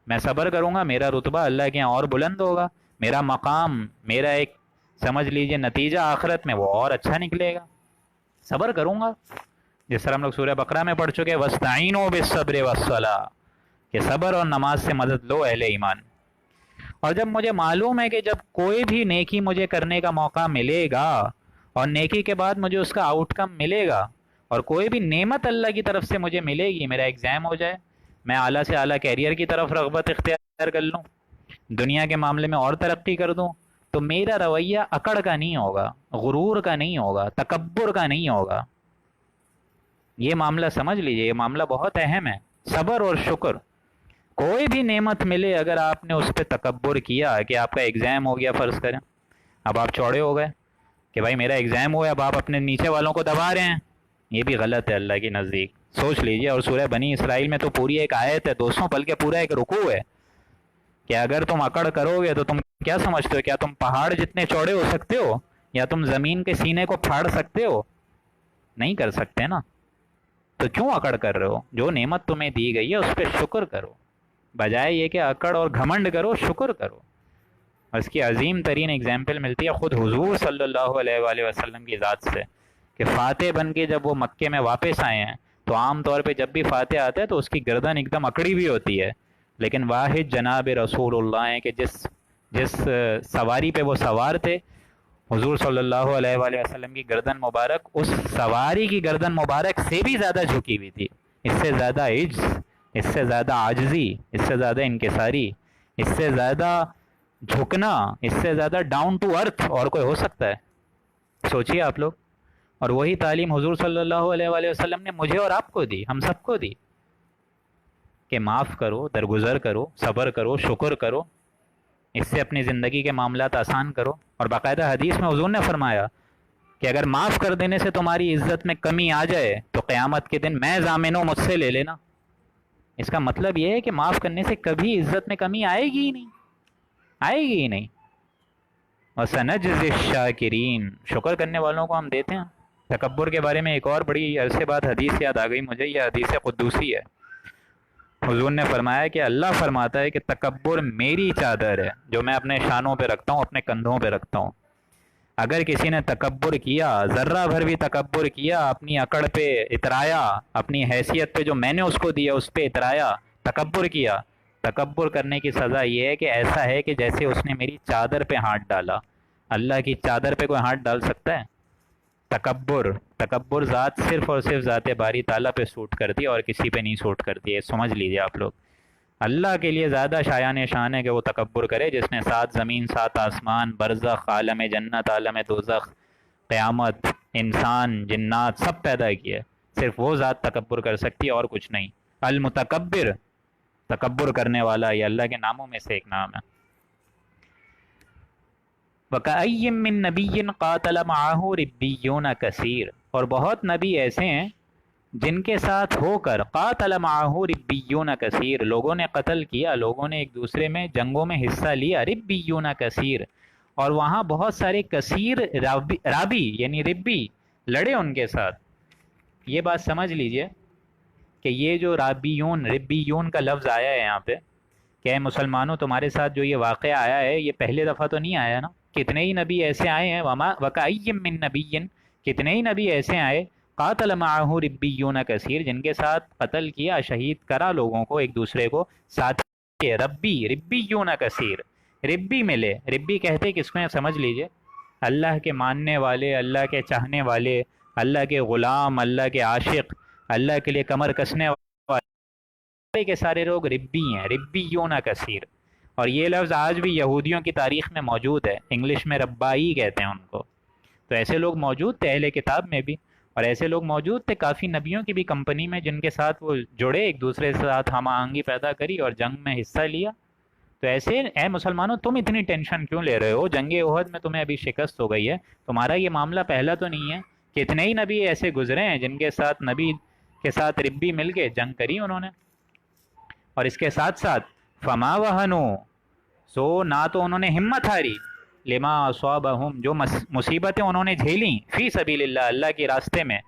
A: میں صبر کروں گا، میرا رتبہ اللہ کے یہاں اور بلند ہوگا، میرا مقام، میرا ایک سمجھ لیجئے نتیجہ آخرت میں وہ اور اچھا نکلے گا. صبر کروں گا، جس طرح ہم لوگ سورہ بقرہ میں پڑھ چکے وَاسْتَعِينُوا بِالصَّبْرِ وَالصَّلَاةِ، کہ صبر اور نماز سے مدد لو اہل ایمان. اور جب مجھے معلوم ہے کہ جب کوئی بھی نیکی مجھے کرنے کا موقع ملے گا اور نیکی کے بعد مجھے اس کا آؤٹ کم ملے گا، اور کوئی بھی نعمت اللہ کی طرف سے مجھے ملے گی، میرا ایگزام ہو جائے، میں اعلیٰ سے اعلیٰ کیریئر کی طرف رغبت اختیار کر لوں، دنیا کے معاملے میں اور ترقی کر دوں، تو میرا رویہ اکڑ کا نہیں ہوگا، غرور کا نہیں ہوگا، تکبر کا نہیں ہوگا. یہ معاملہ سمجھ لیجئے، یہ معاملہ بہت اہم ہے. صبر اور شکر. کوئی بھی نعمت ملے اگر آپ نے اس پہ تکبر کیا، کہ آپ کا ایگزام ہو گیا فرض کریں، اب آپ چوڑے ہو گئے کہ بھائی میرا ایگزام ہوا ہے، اب آپ اپنے نیچے والوں کو دبا رہے ہیں، یہ بھی غلط ہے اللہ کے نزدیک. سوچ لیجئے. اور سورہ بنی اسرائیل میں تو پوری ایک آیت ہے دوستوں، بلکہ پورا ایک رکوع ہے کہ اگر تم اکڑ کرو گے تو تم کیا سمجھتے ہو، کیا تم پہاڑ جتنے چوڑے ہو سکتے ہو، یا تم زمین کے سینے کو پھاڑ سکتے ہو؟ نہیں کر سکتے نا. تو کیوں اکڑ کر رہے ہو؟ جو نعمت تمہیں دی گئی ہے اس پہ شکر کرو، بجائے یہ کہ اکڑ اور گھمنڈ کرو، شکر کرو. اور اس کی عظیم ترین اگزامپل ملتی ہے خود حضور صلی اللہ علیہ وآلہ وسلم کی ذات سے، کہ فاتح بن کے جب وہ مکے میں واپس آئے ہیں تو عام طور پہ جب بھی فاتح آتا ہے تو اس کی گردن ایک دم اکڑی ہوئی ہوتی ہے، لیکن واحد جناب رسول اللہ ہیں کہ جس سواری پہ وہ سوار تھے، حضور صلی اللہ علیہ وآلہ وسلم کی گردن مبارک اس سواری کی گردن مبارک سے بھی زیادہ جھکی ہوئی تھی. اس سے زیادہ عجز، اس سے زیادہ عاجزی، اس سے زیادہ انکساری، اس سے زیادہ جھکنا، اس سے زیادہ ڈاؤن ٹو ارتھ اور کوئی ہو سکتا ہے؟ سوچیے آپ لوگ. اور وہی تعلیم حضور صلی اللہ علیہ وآلہ وسلم نے مجھے اور آپ کو دی، ہم سب کو دی، کہ معاف کرو، درگزر کرو، صبر کرو، شکر کرو، اس سے اپنی زندگی کے معاملات آسان کرو. اور باقاعدہ حدیث میں حضور نے فرمایا کہ اگر معاف کر دینے سے تمہاری عزت میں کمی آ جائے تو قیامت کے دن میں ضامن ہوں، مجھ سے لے لینا. اس کا مطلب یہ ہے کہ معاف کرنے سے کبھی عزت میں کمی آئے گی ہی نہیں، آئے گی ہی نہیں. وَسَنَجْزِي الشَّاكِرِينَ. شکر کرنے والوں کو ہم دیتے ہیں. تکبر کے بارے میں ایک اور بڑی عرصے بعد حدیث یاد آ گئی مجھے، یہ حدیث قدوسی ہے. حضور نے فرمایا کہ اللہ فرماتا ہے کہ تکبر میری چادر ہے جو میں اپنے شانوں پہ رکھتا ہوں، اپنے کندھوں پہ رکھتا ہوں. اگر کسی نے تکبر کیا، ذرہ بھر بھی تکبر کیا، اپنی اکڑ پہ اترایا، اپنی حیثیت پہ جو میں نے اس کو دیا اس پہ اترایا، تکبر کیا، تکبر کرنے کی سزا یہ ہے کہ ایسا ہے کہ جیسے اس نے میری چادر پہ ہاتھ ڈالا. اللہ کی چادر پہ کوئی ہاتھ ڈال سکتا ہے؟ تکبر ذات صرف اور صرف ذات باری تعالیٰ پہ سوٹ کرتی ہے اور کسی پہ نہیں سوٹ کرتی ہے. سمجھ لیجیے آپ لوگ. اللہ کے لیے زیادہ شایان شان ہے کہ وہ تکبر کرے جس نے 7 زمین 7 آسمان، برزخ، عالم جنت، عالم دوزخ، قیامت، انسان، جنات سب پیدا کیے. صرف وہ ذات تکبر کر سکتی ہے اور کچھ نہیں. المتکبر، تکبر کرنے والا، یہ اللہ کے ناموں میں سے ایک نام ہے. وَكَأَيٍّ مِّن نَبِيٍّ قَاتَلَ مَعَهُ رِبِّيُّونَ كَثِيرٌ. اور بہت نبی ایسے ہیں جن کے ساتھ ہو کر قاتل معه ربیون کثیر، لوگوں نے قتل کیا، لوگوں نے ایک دوسرے میں جنگوں میں حصہ لیا. ربیون کثیر، اور وہاں بہت سارے کثیر رابی یعنی ربی لڑے ان کے ساتھ. یہ بات سمجھ لیجئے کہ یہ جو ربیون کا لفظ آیا ہے یہاں پہ، کہ اے مسلمانوں تمہارے ساتھ جو یہ واقعہ آیا ہے یہ پہلے دفعہ تو نہیں آیا نا. کتنے ہی نبی ایسے آئے ہیں. وَكَأَيٍّ مِّن نَبِيٍّ، کتنے ہی نبی ایسے آئے قاتل معه ربیون کثیر، جن کے ساتھ قتل کیا، شہید کرا لوگوں کو، ایک دوسرے کو ساتھ. ربیون کثیر، ربی ملے. ربی کہتے کس کو ہیں سمجھ لیجئے، اللہ کے ماننے والے، اللہ کے چاہنے والے، اللہ کے غلام، اللہ کے عاشق، اللہ کے لیے کمر کسنے والے کے سارے لوگ ربی ہیں. ربیون کثیر. اور یہ لفظ آج بھی یہودیوں کی تاریخ میں موجود ہے. انگلش میں ربائی کہتے ہیں ان کو. تو ایسے لوگ موجود تھے اہل کتاب میں بھی، اور ایسے لوگ موجود تھے کافی نبیوں کی بھی کمپنی میں، جن کے ساتھ وہ جڑے، ایک دوسرے کے ساتھ ہم آہنگی پیدا کری اور جنگ میں حصہ لیا۔ تو ایسے اے مسلمانوں، تم اتنی ٹینشن کیوں لے رہے ہو؟ جنگ احد میں تمہیں ابھی شکست ہو گئی ہے، تمہارا یہ معاملہ پہلا تو نہیں ہے۔ کتنے ہی نبی ایسے گزرے ہیں جن کے ساتھ نبی کے ساتھ ربی مل کے جنگ کری انہوں نے، اور اس کے ساتھ ساتھ فما وہنوا، سو نہ تو انہوں نے ہمت ہاری، لما اصابہم، جو مصیبتیں انہوں نے جھیلیں، فی سبیل اللہ، اللہ کے راستے میں،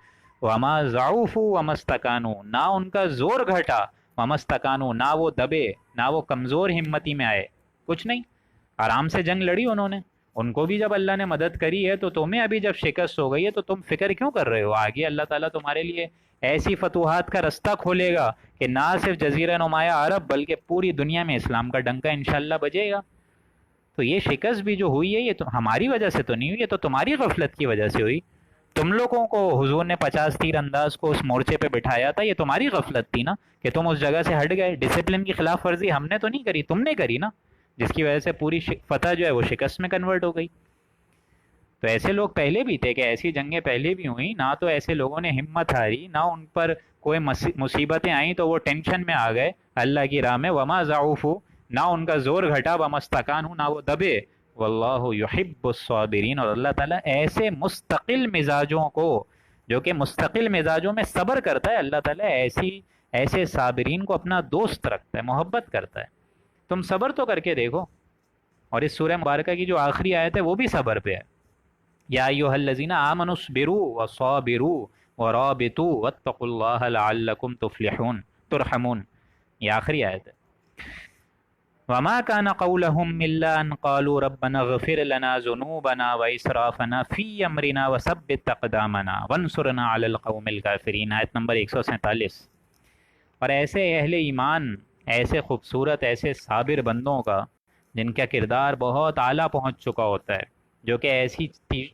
A: وما ضعفوا وما استکانوا، نہ ان کا زور گھٹا، وما استکانوا، نہ وہ دبے، نہ وہ کمزور ہمتی میں آئے، کچھ نہیں، آرام سے جنگ لڑی انہوں نے۔ ان کو بھی جب اللہ نے مدد کری ہے تو تمہیں ابھی جب شکست ہو گئی ہے تو تم فکر کیوں کر رہے ہو؟ آگے اللہ تعالیٰ تمہارے لیے ایسی فتوحات کا رستہ کھولے گا کہ نہ صرف جزیرہ نمایاں عرب بلکہ پوری دنیا میں اسلام کا ڈنکا انشاءاللہ بجے گا۔ تو یہ شکست بھی جو ہوئی ہے یہ تو ہماری وجہ سے تو نہیں ہوئی، یہ تو تمہاری غفلت کی وجہ سے ہوئی۔ تم لوگوں کو حضور نے 50 تیر انداز کو اس مورچے پہ بٹھایا تھا، یہ تمہاری غفلت تھی نا کہ تم اس جگہ سے ہٹ گئے۔ ڈسپلن کی خلاف ورزی ہم نے تو نہیں کری، تم نے کری نا، جس کی وجہ سے پوری فتح جو ہے وہ شکست میں کنورٹ ہو گئی۔ تو ایسے لوگ پہلے بھی تھے کہ ایسی جنگیں پہلے بھی ہوئیں، نہ تو ایسے لوگوں نے ہمت ہاری، نہ ان پر کوئی مصیبتیں آئیں تو وہ ٹینشن میں آ گئے اللہ کی راہ میں، وما ضعفوا، نہ ان کا زور گھٹا، وما استکانوا، نہ وہ دبے، واللہ یحب الصابرین، اور اللہ تعالیٰ ایسے مستقل مزاجوں کو، جو کہ مستقل مزاجوں میں صبر کرتا ہے، اللہ تعالیٰ ایسے صابرین کو اپنا دوست رکھتا ہے، محبت کرتا ہے۔ تم صبر تو کر کے دیکھو، اور اس سورہ مبارکہ کی جو آخری آیت ہے وہ بھی صبر پہ ہے، یا ایھا الذین آمنوا اصبروا وصابروا ورابطوا واتقوا اللہ لعلکم ترحمون، یہ آخری آیت ہے۔ وما كان قولهم الا ان قالوا ربنا اغفر لنا ذنوبنا واسرافنا في امرنا وثبت اقدامنا وانصرنا على القوم الكافرین، آیت نمبر 147۔ اور ایسے اہل ایمان، ایسے خوبصورت، ایسے صابر بندوں کا جن کا کردار بہت اعلیٰ پہنچ چکا ہوتا ہے، جو کہ ایسی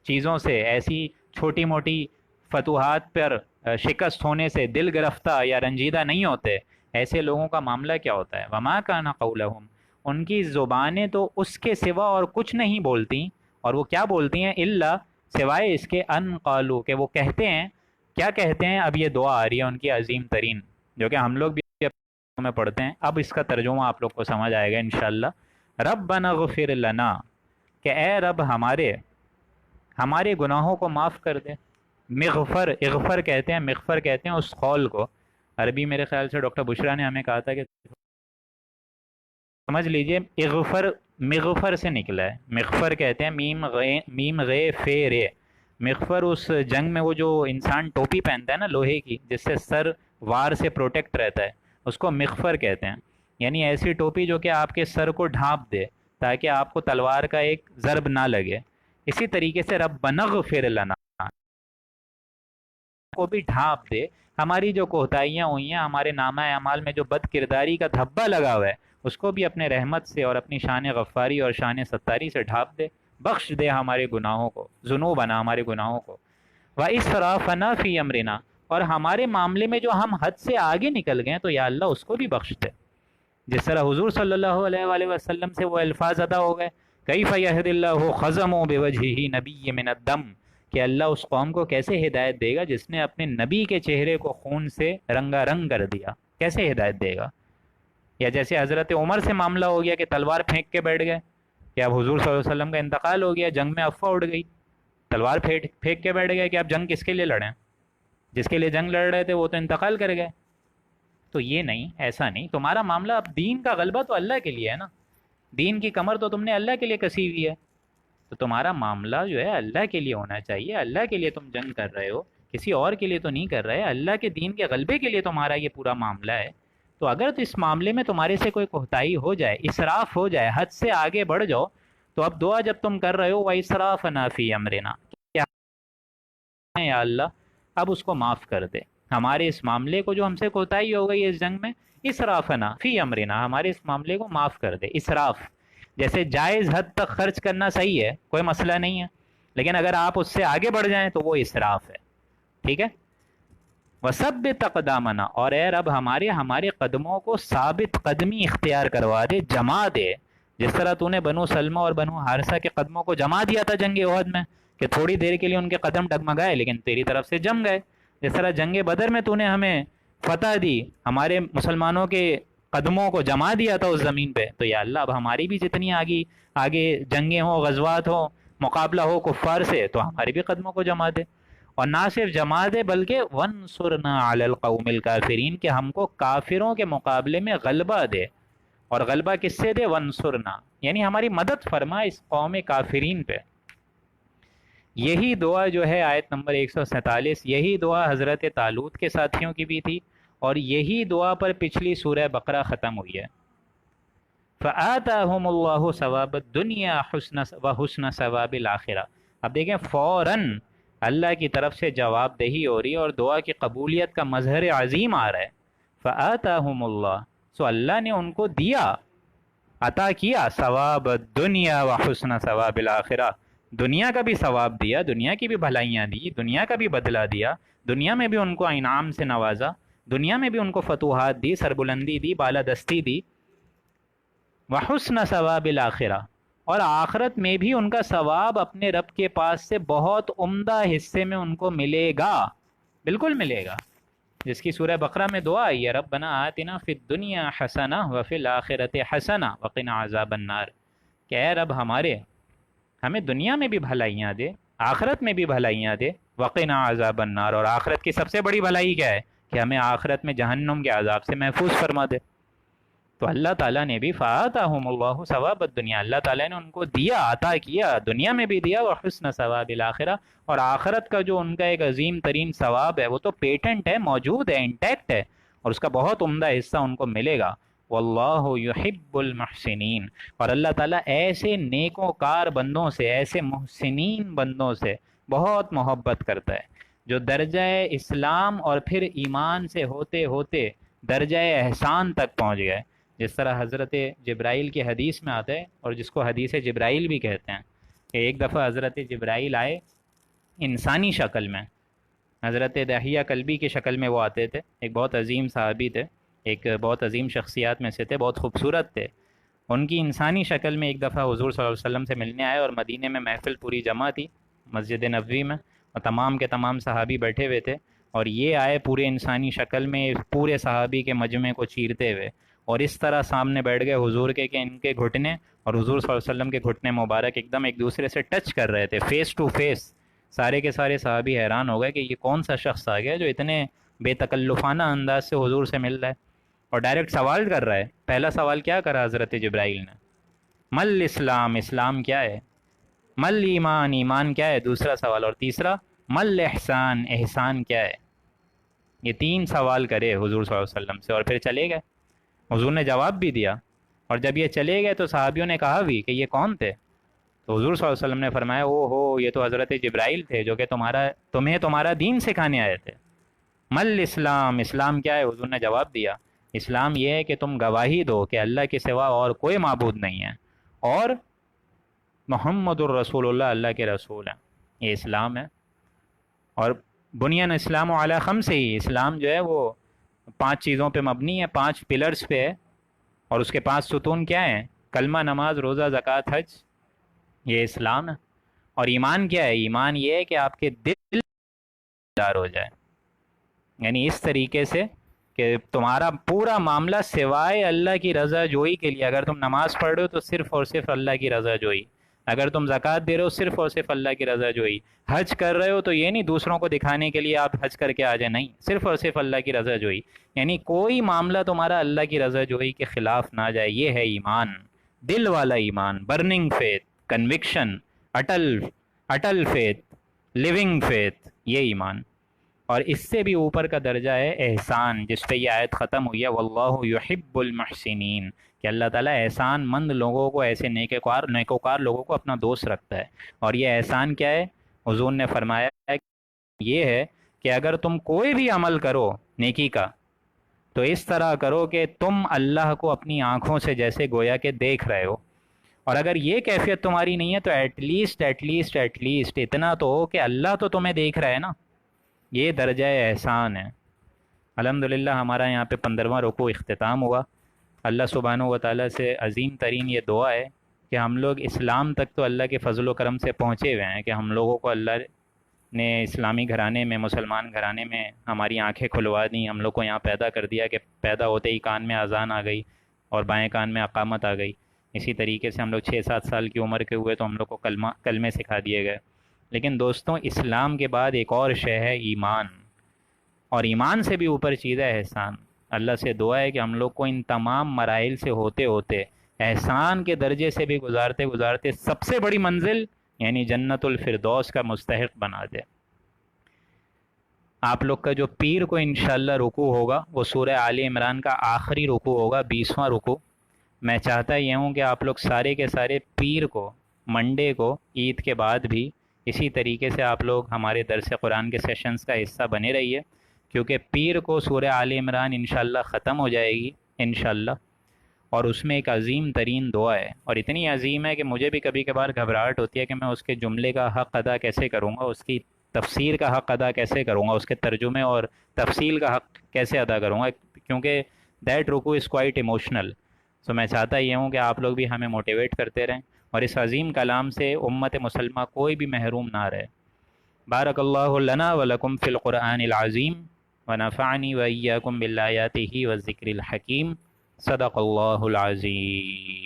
A: چیزوں سے، ایسی چھوٹی موٹی فتوحات پر شکست ہونے سے دل گرفتہ یا رنجیدہ نہیں ہوتے، ایسے لوگوں کا معاملہ کیا ہوتا ہے؟ وما كان قولهم، ان کی زبانیں تو اس کے سوا اور کچھ نہیں بولتی، اور وہ کیا بولتی ہیں؟ الا، سوائے اس کے، ان قالو، کہ وہ کہتے ہیں، کیا کہتے ہیں؟ اب یہ دعا آ رہی ہے ان کی عظیم ترین، جو کہ ہم لوگ بھی میں پڑھتے ہیں، اب اس کا ترجمہ آپ لوگ کو سمجھ آئے گا انشاءاللہ۔ ربنا اغفر لنا، کہ اے رب ہمارے گناہوں کو معاف کر دے۔ مغفر، اغفر کہتے ہیں، مغفر کہتے ہیں اس قول کو، عربی میرے خیال سے ڈاکٹر بشرا نے ہمیں کہا تھا کہ سمجھ لیجئے، اغفر مغفر سے نکلا ہے، مغفر کہتے ہیں، میم غے فے رے، مغفر اس جنگ میں وہ جو انسان ٹوپی پہنتا ہے نا لوہے کی، جس سے سر وار سے پروٹیکٹ رہتا ہے، اس کو مغفر کہتے ہیں، یعنی ایسی ٹوپی جو کہ آپ کے سر کو ڈھانپ دے تاکہ آپ کو تلوار کا ایک ضرب نہ لگے۔ اسی طریقے سے ربنا اغفر لنا کو بھی ڈھانپ دے، ہماری جو کوتاہیاں ہوئی ہیں، ہمارے نامہ اعمال میں جو بد کرداری کا دھبا لگا ہوا ہے، اس کو بھی اپنے رحمت سے اور اپنی شان غفاری اور شان ستاری سے ڈھانپ دے، بخش دے ہمارے گناہوں کو، ذنوبنا، ہمارے گناہوں کو، وَإِسْرَافَنَا فِي أَمْرِنَا، اور ہمارے معاملے میں جو ہم حد سے آگے نکل گئے تو یا اللہ اس کو بھی بخش دے۔ جس طرح حضور صلی اللہ علیہ وآلہ وسلم سے وہ الفاظ ادا ہو گئے، کیف یہد اللہ خزم بوجہہ نبی من الدم، کہ اللہ اس قوم کو کیسے ہدایت دے گا جس نے اپنے نبی کے چہرے کو خون سے رنگا رنگ کر دیا، کیسے ہدایت دے گا؟ یا جیسے حضرت عمر سے معاملہ ہو گیا کہ تلوار پھینک کے بیٹھ گئے، کہ اب حضور صلی اللہ علیہ وسلم کا انتقال ہو گیا، جنگ میں افواہ اڑ گئی، تلوار پھینک کے بیٹھ گئے کہ اب جنگ کس کے لیے لڑیں، جس کے لیے جنگ لڑ رہے تھے وہ تو انتقال کر گئے۔ تو یہ نہیں، ایسا نہیں، تمہارا معاملہ اب دین کا غلبہ تو اللہ کے لیے ہے نا، دین کی کمر تو تم نے اللہ کے لیے کسی ہوئی ہے، تو تمہارا معاملہ جو ہے اللہ کے لیے ہونا چاہیے، اللہ کے لیے تم جنگ کر رہے ہو، کسی اور کے لیے تو نہیں کر رہے، اللہ کے دین کے غلبے کے لیے تمہارا یہ پورا معاملہ ہے۔ تو اگر تو اس معاملے میں تمہارے سے کوئی کوتاہی ہو جائے، اسراف ہو جائے، حد سے آگے بڑھ جاؤ، تو اب دعا جب تم کر رہے ہو وَإِسْرَافَنَا فِي أَمْرِنَا، یا اللہ اب اس کو معاف کر دے، ہمارے اس معاملے کو جو ہم سے کوتاہی ہو گئی اس جنگ میں، اسرافنا فی امرنا، ہمارے اس معاملے کو معاف کر دے۔ اسراف جیسے جائز حد تک خرچ کرنا صحیح ہے، کوئی مسئلہ نہیں ہے، لیکن اگر آپ اس سے آگے بڑھ جائیں تو وہ اسراف ہے، ٹھیک ہے۔ وثبت اقدامنا، اور اے رب ہمارے قدموں کو ثابت قدمی اختیار کروا دے، جما دے، جس طرح تو نے بنو سلمہ اور بنو حارثہ کے قدموں کو جما دیا تھا جنگ احد میں، کہ تھوڑی دیر کے لیے ان کے قدم ڈگمگائے لیکن تیری طرف سے جم گئے. جس طرح جنگ بدر میں تو نے ہمیں فتح دی، ہمارے مسلمانوں کے قدموں کو جما دیا تھا اس زمین پہ، تو یا اللہ اب ہماری بھی جتنی آگے جنگیں ہوں، غزوات ہوں، مقابلہ ہو کفار سے، تو ہمارے بھی قدموں کو جما دے. اور نہ صرف جما دے بلکہ وَانصُرْنَا عَلَى الْقَوْمِ الْكَافِرِينَ، کہ ہم کو کافروں کے مقابلے میں غلبہ دے. اور غلبہ کس سے دے؟ وَانصُرْنَا، یعنی ہماری مدد فرما اس قوم کافرین پہ. یہی دعا جو ہے آیت نمبر 147، یہی دعا حضرت طالوت کے ساتھیوں کی بھی تھی، اور یہی دعا پر پچھلی سورہ بقرہ ختم ہوئی ہے. فَآتَاهُمُ اللَّهُ ثَوَابَ الدُّنْيَا وَحُسْنَ ثَوَابِ الْآخِرَةِ. اب دیکھیں فوراً اللہ کی طرف سے جواب دہی ہو رہی ہے اور دعا کی قبولیت کا مظہر عظیم آ رہا ہے. فَآتَاهُمُ اللَّهُ، سو اللہ نے ان کو دیا، عطا کیا، ثواب الدنیا وحسن ثواب الآخرہ، دنیا کا بھی ثواب دیا، دنیا کی بھی بھلائیاں دی، دنیا کا بھی بدلہ دیا، دنیا میں بھی ان کو انعام سے نوازا، دنیا میں بھی ان کو فتوحات دی، سربلندی دی، بالادستی دی. وحسن ثواب الآخرہ، اور آخرت میں بھی ان کا ثواب اپنے رب کے پاس سے بہت عمدہ حصے میں ان کو ملے گا، بالکل ملے گا. جس کی سورہ بقرہ میں دعا آئی ہے، ربنا آتنا فی الدنیا حسنہ وفی الآخرۃ حسنہ وقنا عذاب النار، کہ اے رب ہمیں دنیا میں بھی بھلائیاں دے، آخرت میں بھی بھلائیاں دے، وقنا عذاب النار، اور آخرت کی سب سے بڑی بھلائی کیا ہے؟ کہ ہمیں آخرت میں جہنم کے عذاب سے محفوظ فرما دے. تو اللہ تعالیٰ نے بھی فآتاہم اللہ ثواب الدنیا، اللہ تعالیٰ نے ان کو دیا، عطا کیا، دنیا میں بھی دیا، وحسن ثواب الآخرہ، اور آخرت کا جو ان کا ایک عظیم ترین ثواب ہے وہ تو پیٹنٹ ہے، موجود ہے، انٹیکٹ ہے، اور اس کا بہت عمدہ حصہ ان کو ملے گا. واللہ یحب المحسنین، اور اللہ تعالیٰ ایسے نیکوکار بندوں سے، ایسے محسنین بندوں سے بہت محبت کرتا ہے جو درجہ اسلام اور پھر ایمان سے ہوتے ہوتے درجہ احسان تک پہنچ گئے. جس طرح حضرت جبرائیل کی حدیث میں آتا ہے، اور جس کو حدیث جبرائیل بھی کہتے ہیں، کہ ایک دفعہ حضرت جبرائیل آئے انسانی شکل میں، حضرت دحیہ کلبی کی شکل میں وہ آتے تھے. ایک بہت عظیم صحابی تھے، ایک بہت عظیم شخصیات میں سے تھے، بہت خوبصورت تھے. ان کی انسانی شکل میں ایک دفعہ حضور صلی اللہ علیہ وسلم سے ملنے آئے، اور مدینے میں محفل پوری جمع تھی مسجد نبوی میں، اور تمام کے تمام صحابی بیٹھے ہوئے تھے، اور یہ آئے پورے انسانی شکل میں پورے صحابی کے مجمع کو چیرتے ہوئے، اور اس طرح سامنے بیٹھ گئے حضور کے کہ ان کے گھٹنے اور حضور صلی اللہ علیہ وسلم کے گھٹنے مبارک ایک دم ایک دوسرے سے ٹچ کر رہے تھے، فیس ٹو فیس. سارے کے سارے صحابی حیران ہو گئے کہ یہ کون سا شخص آ گیا جو اتنے بے تکلفانہ انداز سے حضور سے مل رہا ہے، اور ڈائریکٹ سوال کر رہا ہے. پہلا سوال کیا کرا حضرت جبرائیل نے؟ مل اسلام، اسلام کیا ہے؟ مل ایمان، ایمان کیا ہے؟ دوسرا سوال. اور تیسرا مل احسان، احسان کیا ہے؟ یہ 3 سوال کرے حضور صلی اللہ علیہ وسلم سے، اور پھر چلے گئے. حضور نے جواب بھی دیا، اور جب یہ چلے گئے تو صحابیوں نے کہا بھی کہ یہ کون تھے؟ تو حضور صلی اللہ علیہ وسلم نے فرمایا او ہو، یہ تو حضرت جبرائیل تھے جو کہ تمہیں تمہارا دین سکھانے آئے تھے. مل اسلام، اسلام کیا ہے؟ حضور نے جواب دیا اسلام یہ ہے کہ تم گواہی دو کہ اللہ کے سوا اور کوئی معبود نہیں ہے، اور محمد الرسول اللہ اللہ کے رسول ہیں. یہ اسلام ہے. اور بنیان اسلام علی خمس، ہی اسلام جو ہے وہ 5 چیزوں پہ مبنی ہے، 5 پلرز پہ ہے، اور اس کے 5 ستون کیا ہیں؟ کلمہ، نماز، روزہ، زکوٰۃ، حج. یہ اسلام ہے. اور ایمان کیا ہے؟ ایمان یہ ہے کہ آپ کے دل دار ہو جائے، یعنی اس طریقے سے کہ تمہارا پورا معاملہ سوائے اللہ کی رضا جوئی کے لیے، اگر تم نماز پڑھ رہے ہو تو صرف اور صرف اللہ کی رضا جوئی، اگر تم زکوٰۃ دے رہے ہو صرف اور صرف اللہ کی رضا جوئی، حج کر رہے ہو تو یہ نہیں دوسروں کو دکھانے کے لیے آپ حج کر کے آ جائیں، نہیں، صرف اور صرف اللہ کی رضا جوئی، یعنی کوئی معاملہ تمہارا اللہ کی رضا جوئی کے خلاف نہ جائے. یہ ہے ایمان، دل والا ایمان، برننگ فیتھ، کنوکشن، اٹل فیتھ، لیونگ فیتھ، یہ ایمان. اور اس سے بھی اوپر کا درجہ ہے احسان، جس پہ یہ آیت ختم ہوئی ہے واللہ یحب المحسنین، کہ اللہ تعالیٰ احسان مند لوگوں کو، ایسے نیکوکار لوگوں کو اپنا دوست رکھتا ہے. اور یہ احسان کیا ہے؟ حضور نے فرمایا ہے یہ ہے کہ اگر تم کوئی بھی عمل کرو نیکی کا تو اس طرح کرو کہ تم اللہ کو اپنی آنکھوں سے جیسے گویا کہ دیکھ رہے ہو، اور اگر یہ کیفیت تمہاری نہیں ہے تو ایٹ لیسٹ اتنا تو ہو کہ اللہ تو تمہیں دیکھ رہا ہے نا. یہ درجہ احسان ہے. الحمدللہ ہمارا یہاں پہ 15واں رکوع اختتام ہوا. اللہ سبحانہ و تعالیٰ سے عظیم ترین یہ دعا ہے کہ ہم لوگ اسلام تک تو اللہ کے فضل و کرم سے پہنچے ہوئے ہیں کہ ہم لوگوں کو اللہ نے اسلامی گھرانے میں، مسلمان گھرانے میں ہماری آنکھیں کھلوا دیں، ہم لوگ کو یہاں پیدا کر دیا کہ پیدا ہوتے ہی کان میں اذان آ گئی اور بائیں کان میں اقامت آ گئی۔ اسی طریقے سے ہم لوگ 6-7 سال کی عمر کے ہوئے تو ہم لوگ کو کلمے سکھا دیے گئے۔ لیکن دوستوں، اسلام کے بعد ایک اور شے ہے ایمان، اور ایمان سے بھی اوپر چیز ہے احسان۔ اللہ سے دعا ہے کہ ہم لوگ کو ان تمام مراحل سے ہوتے ہوتے احسان کے درجے سے بھی گزارتے گزارتے سب سے بڑی منزل یعنی جنت الفردوس کا مستحق بنا دے۔ آپ لوگ کا جو پیر کو انشاءاللہ رکوع ہوگا وہ سورہ آل عمران کا آخری رکوع ہوگا، 20واں رکوع۔ میں چاہتا یہ ہوں کہ آپ لوگ سارے کے سارے پیر کو، منڈے کو، عید کے بعد بھی اسی طریقے سے آپ لوگ ہمارے درس قرآن کے سیشنز کا حصہ بنے رہیے، کیونکہ پیر کو سورہ آل عمران انشاءاللہ ختم ہو جائے گی انشاءاللہ، اور اس میں ایک عظیم ترین دعا ہے، اور اتنی عظیم ہے کہ مجھے بھی کبھی کبھار گھبراہٹ ہوتی ہے کہ میں اس کے جملے کا حق ادا کیسے کروں گا، اس کی تفسیر کا حق ادا کیسے کروں گا، اس کے ترجمے اور تفصیل کا حق کیسے ادا کروں گا، کیونکہ دیٹ رکوع از کوائٹ ایموشنل۔ سو میں چاہتا یہ ہوں کہ آپ لوگ بھی ہمیں موٹیویٹ کرتے رہیں اور اس عظیم کلام سے امت مسلمہ کوئی بھی محروم نہ رہے۔ بارک اللہ لنا ولکم فی القرآن العظیم ونفعنی وإیاکم بالآیاتہ والذکر الحکیم۔ صدق اللہ العظیم۔